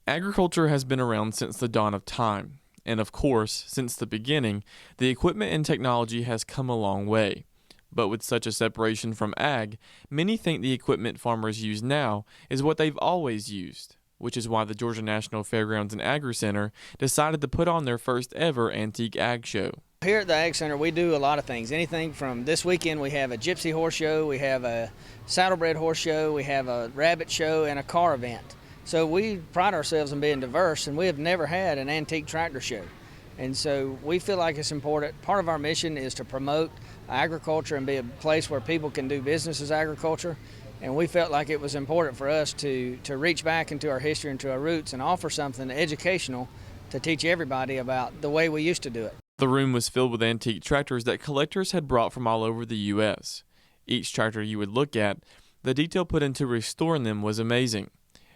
Agriculture has been around since the dawn of time, and of course, since the beginning, the equipment and technology has come a long way. But with such a separation from ag, many think the equipment farmers use now is what they've always used, which is why the Georgia National Fairgrounds and Agri Center decided to put on their first ever antique ag show. Here at the Ag Center, we do a lot of things. Anything from this weekend, we have a gypsy horse show, we have a saddlebred horse show, we have a rabbit show, and a car event. So we pride ourselves in being diverse, and we have never had an antique tractor show. And so we feel like it's important. Part of our mission is to promote agriculture and be a place where people can do business as agriculture. And we felt like it was important for us to reach back into our history and to our roots and offer something educational to teach everybody about the way we used to do it. The room was filled with antique tractors that collectors had brought from all over the U.S. Each tractor you would look at, the detail put into restoring them was amazing,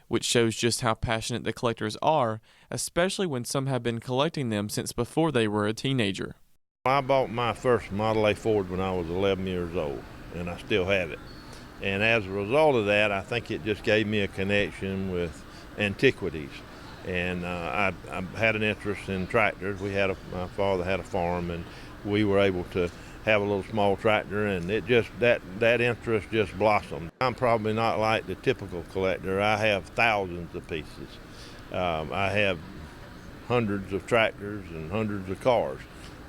which shows just how passionate the collectors are, especially when some have been collecting them since before they were a teenager. I bought my first Model A Ford when I was 11 years old, and I still have it. And as a result of that, I think it just gave me a connection with antiquities. And I had an interest in tractors. My father had a farm, and we were able to have a little small tractor, and it just that interest just blossomed. I'm probably not like the typical collector. I have thousands of pieces. I have hundreds of tractors and hundreds of cars,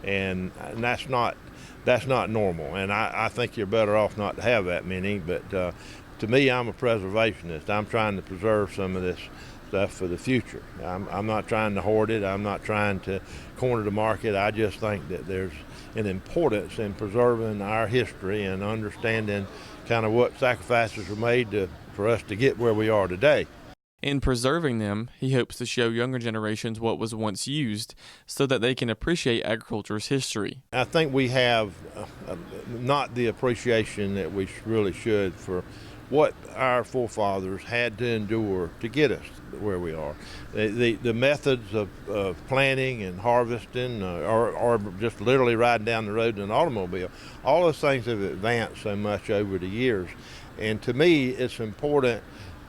and that's not normal. And I think you're better off not to have that many. But to me, I'm a preservationist. I'm trying to preserve some of this stuff for the future. I'm not trying to hoard it. I'm not trying to corner the market. I just think that there's an importance in preserving our history and understanding kind of what sacrifices were made for us to get where we are today. In preserving them, he hopes to show younger generations what was once used so that they can appreciate agriculture's history. I think we have not the appreciation that we really should for what our forefathers had to endure to get us where we are. The methods of planting and harvesting or just literally riding down the road in an automobile, all those things have advanced so much over the years. And to me, it's important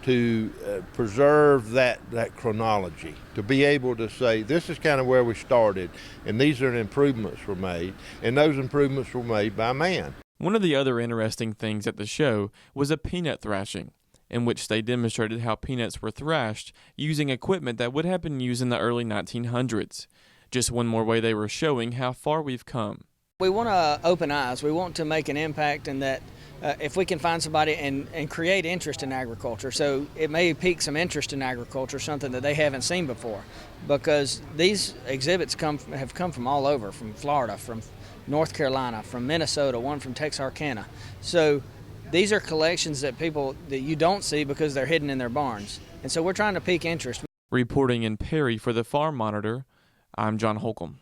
to preserve that chronology, to be able to say this is kind of where we started and these are the improvements were made, and those improvements were made by man. One of the other interesting things at the show was a peanut thrashing, in which they demonstrated how peanuts were thrashed using equipment that would have been used in the early 1900s. Just one more way they were showing how far we've come. We want to open eyes. We want to make an impact in that if we can find somebody and create interest in agriculture. So it may pique some interest in agriculture, something that they haven't seen before, because these exhibits have come from all over, from Florida, from North Carolina, from Minnesota, one from Texarkana. So these are collections that you don't see because they're hidden in their barns. And so we're trying to pique interest. Reporting in Perry for the Farm Monitor, I'm John Holcomb.